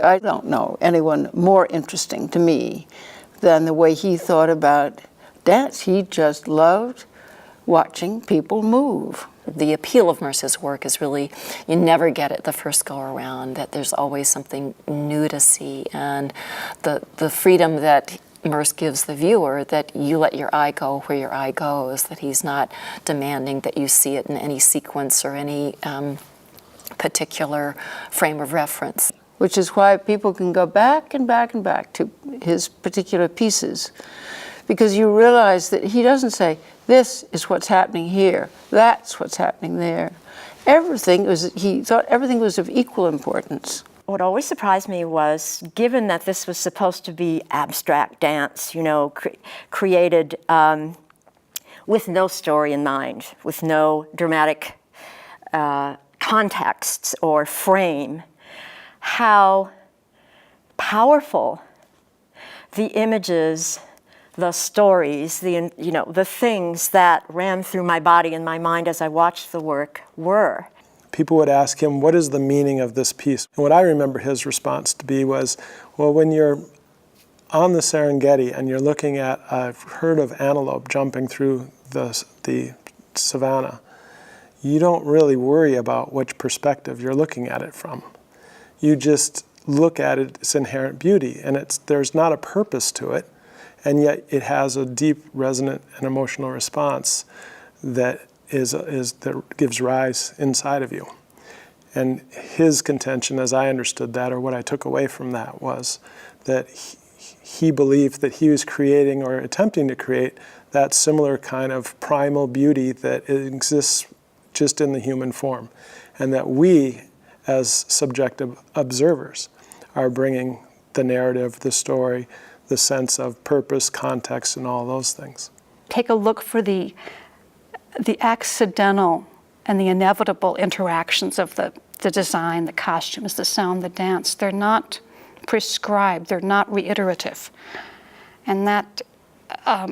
I don't know anyone more interesting to me than the way he thought about dance. He just loved watching people move. The appeal of Merce's work is really, you never get it the first go around, that there's always something new to see, and the freedom that Merce gives the viewer, that you let your eye go where your eye goes, that he's not demanding that you see it in any sequence or any particular frame of reference. Which is why people can go back and back and back to his particular pieces, because you realize that he doesn't say, this is what's happening here, that's what's happening there. He thought everything was of equal importance. What always surprised me was, given that this was supposed to be abstract dance, created with no story in mind, with no dramatic contexts or frame, how powerful the images, the stories, the things that ran through my body and my mind as I watched the work were. People would ask him, what is the meaning of this piece? And what I remember his response to be was, well, when you're on the Serengeti and you're looking at a herd of antelope jumping through the savanna, you don't really worry about which perspective you're looking at it from. You just look at its inherent beauty, and there's not a purpose to it, and yet it has a deep, resonant, and emotional response that gives rise inside of you. And his contention, as I understood that, or what I took away from that, was that he believed that he was creating or attempting to create that similar kind of primal beauty that exists just in the human form, and that we, as subjective observers, are bringing the narrative, the story, the sense of purpose, context, and all those things. Take a look for the accidental and the inevitable interactions of the design, the costumes, the sound, the dance. They're not prescribed, they're not reiterative. And that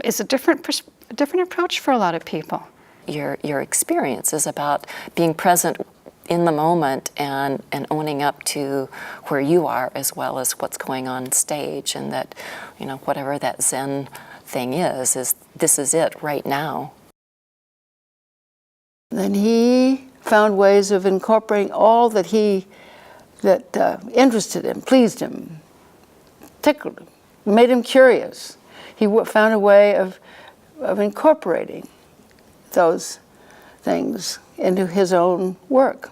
is a different approach for a lot of people. Your experience is about being present in the moment and owning up to where you are as well as what's going on stage, and that, whatever that Zen thing is this is it right now. Then he found ways of incorporating all that interested him, pleased him, tickled him, made him curious. He found a way of incorporating those things into his own work.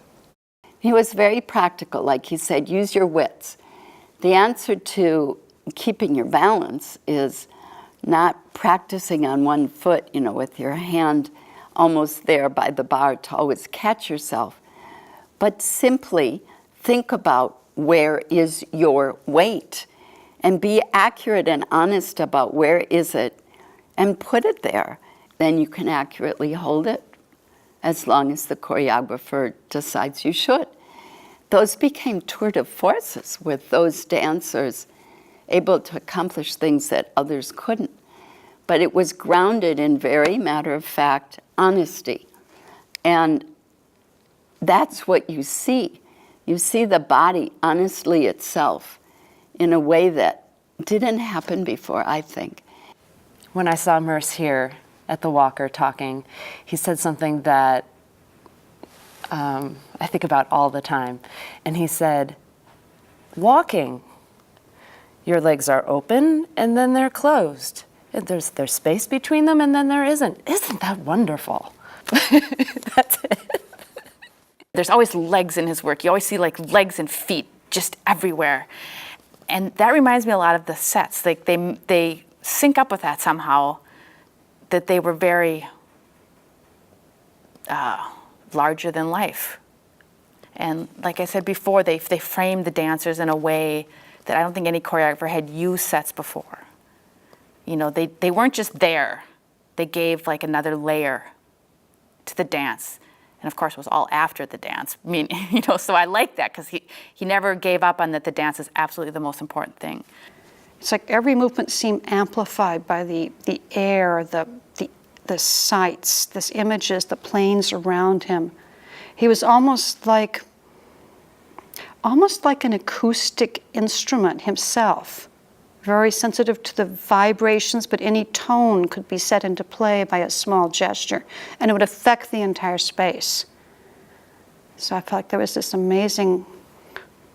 He was very practical, like he said, use your wits. The answer to keeping your balance is not practicing on one foot, with your hand almost there by the bar to always catch yourself, but simply think about where is your weight and be accurate and honest about where is it and put it there. Then you can accurately hold it as long as the choreographer decides you should. Those became tour de forces with those dancers able to accomplish things that others couldn't. But it was grounded in very matter-of-fact honesty. And that's what you see. You see the body honestly itself in a way that didn't happen before, I think. When I saw Merce here at the Walker talking, he said something that I think about all the time. And he said, walking, your legs are open and then they're closed. And there's space between them and then there isn't. Isn't that wonderful? That's it. There's always legs in his work. You always see legs and feet just everywhere. And that reminds me a lot of the sets. They sync up with that somehow, that they were very larger than life. And like I said before, they framed the dancers in a way that I don't think any choreographer had used sets before. They weren't just there. They gave another layer to the dance. And of course, it was all after the dance. So I like that because he never gave up on that the dance is absolutely the most important thing. It's like every movement seemed amplified by the air, the sights, the images, the planes around him. He was almost like almost like an acoustic instrument himself, very sensitive to the vibrations, but any tone could be set into play by a small gesture, and it would affect the entire space. So I felt like there was this amazing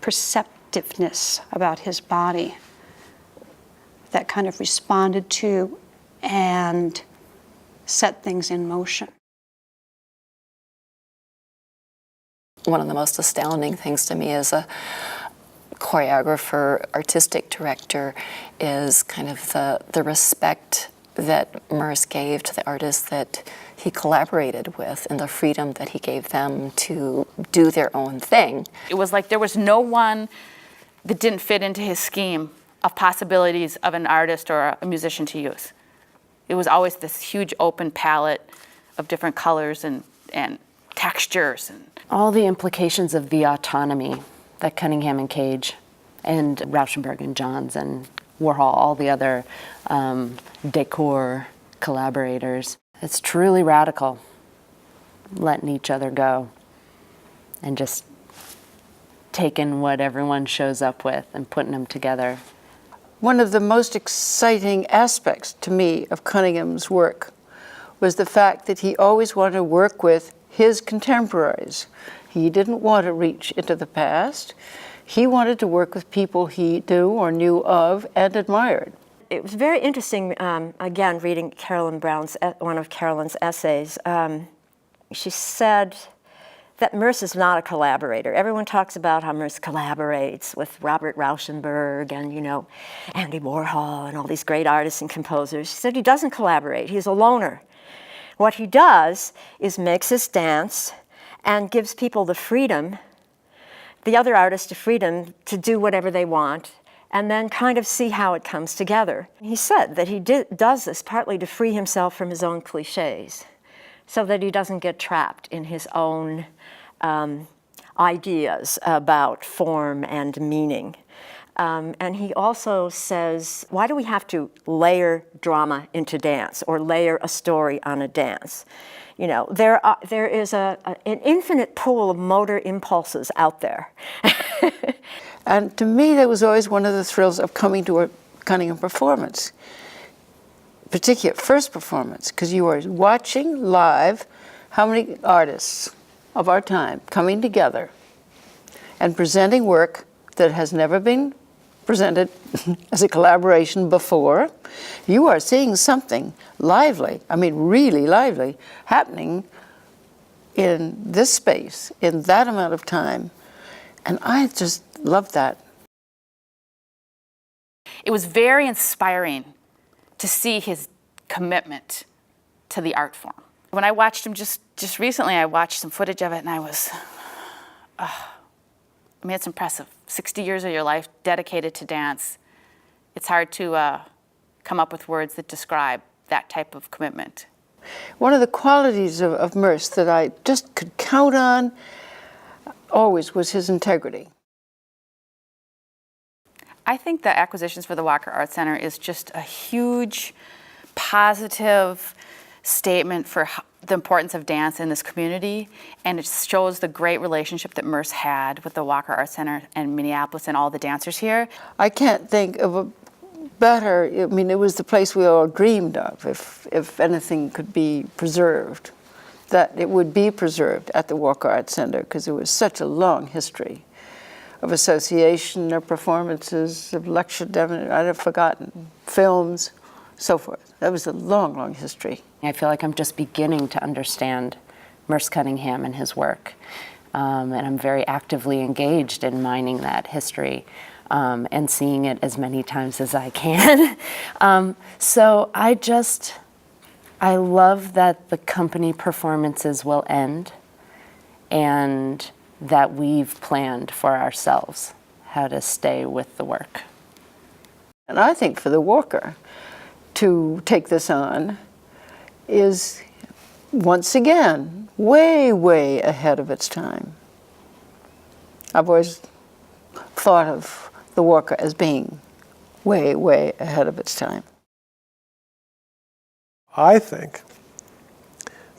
perceptiveness about his body that kind of responded to and set things in motion. One of the most astounding things to me as a choreographer, artistic director, is kind of the respect that Merce gave to the artists that he collaborated with and the freedom that he gave them to do their own thing. It was like there was no one that didn't fit into his scheme of possibilities of an artist or a musician to use. It was always this huge open palette of different colors and textures. And All the implications of the autonomy that Cunningham and Cage and Rauschenberg and Johns and Warhol, all the other decor collaborators. It's truly radical, letting each other go and just taking what everyone shows up with and putting them together. One of the most exciting aspects to me of Cunningham's work was the fact that he always wanted to work with his contemporaries. He didn't want to reach into the past. He wanted to work with people he knew or knew of and admired. It was very interesting, again, reading Carolyn Brown's, one of Carolyn's essays. She said that Merce is not a collaborator. Everyone talks about how Merce collaborates with Robert Rauschenberg and, Andy Warhol and all these great artists and composers. She said he doesn't collaborate. He's a loner. What he does is makes his dance and gives people the freedom, the other artists the freedom to do whatever they want, and then kind of see how it comes together. He said that he does this partly to free himself from his own cliches, so that he doesn't get trapped in his own ideas about form and meaning. And he also says, why do we have to layer drama into dance or layer a story on a dance? There is an infinite pool of motor impulses out there. And to me, that was always one of the thrills of coming to a Cunningham performance, particular first performance, because you are watching live how many artists of our time coming together and presenting work that has never been presented as a collaboration before. You are seeing something lively, really lively, happening in this space, in that amount of time. And I just love that. it was very inspiring to see his commitment to the art form. When I watched him just recently, I watched some footage of it and I was, it's impressive. 60 years of your life dedicated to dance. It's hard to come up with words that describe that type of commitment. One of the qualities of Merce that I just could count on always was his integrity. I think the acquisitions for the Walker Art Center is just a huge positive statement for the importance of dance in this community, and it shows the great relationship that Merce had with the Walker Art Center and Minneapolis and all the dancers here. I can't think of a better, it was the place we all dreamed of, if anything could be preserved, that it would be preserved at the Walker Art Center, because there was such a long history of association, of performances, of lecture, I'd have forgotten, films, so forth. That was a long, long history. I feel like I'm just beginning to understand Merce Cunningham and his work. And I'm very actively engaged in mining that history and seeing it as many times as I can. So I love that the company performances will end and that we've planned for ourselves how to stay with the work. And I think for the Walker to take this on is, once again, way, way ahead of its time. I've always thought of the Walker as being way, way ahead of its time. I think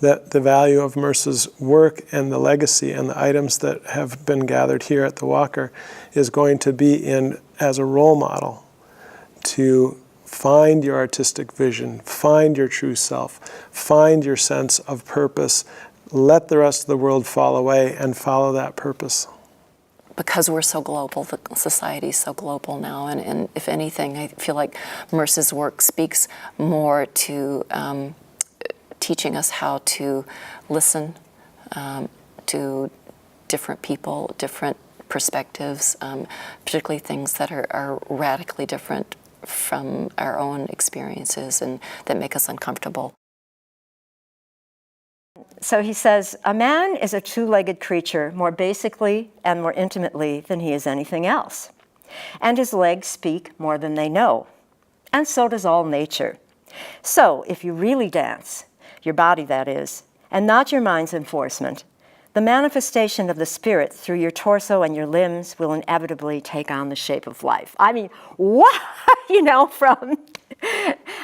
that the value of Merce's work and the legacy and the items that have been gathered here at the Walker is going to be in as a role model to find your artistic vision, find your true self, find your sense of purpose, let the rest of the world fall away and follow that purpose. Because we're so global, the society is so global now, and if anything, I feel like Merce's work speaks more to teaching us how to listen to different people, different perspectives, particularly things that are radically different from our own experiences and that make us uncomfortable. So he says, a man is a two-legged creature more basically and more intimately than he is anything else. And his legs speak more than they know. And so does all nature. So if you really dance, your body that is, and not your mind's enforcement, the manifestation of the spirit through your torso and your limbs will inevitably take on the shape of life. I mean, what? From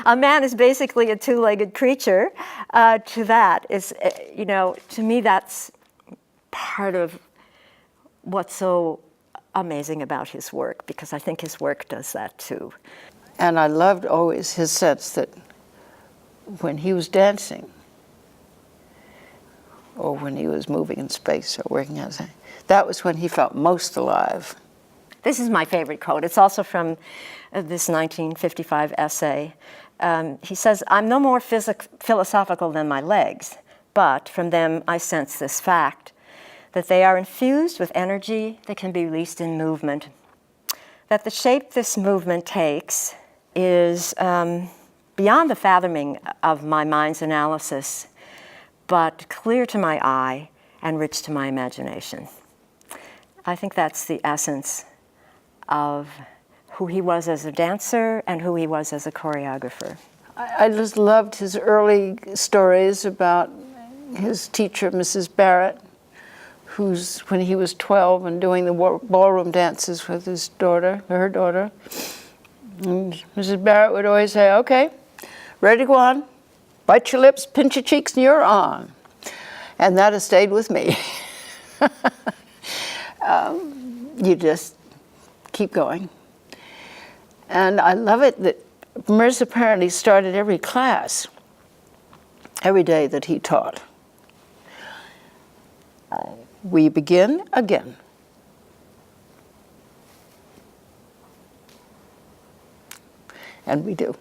a man is basically a two-legged creature to that is, to me that's part of what's so amazing about his work, because I think his work does that too. And I loved always his sense that when he was dancing, or when he was moving in space or working outside, that was when he felt most alive. This is my favorite quote. It's also from this 1955 essay. He says, I'm no more philosophical than my legs, but from them I sense this fact, that they are infused with energy that can be released in movement, that the shape this movement takes is beyond the fathoming of my mind's analysis, but clear to my eye and rich to my imagination. I think that's the essence of who he was as a dancer and who he was as a choreographer. I just loved his early stories about his teacher, Mrs. Barrett, who's, when he was 12 and doing the ballroom dances with her daughter, and Mrs. Barrett would always say, okay, ready to go on, bite your lips, pinch your cheeks, and you're on. And that has stayed with me. You just keep going. And I love it that Merce apparently started every class, every day that he taught. We begin again. And we do.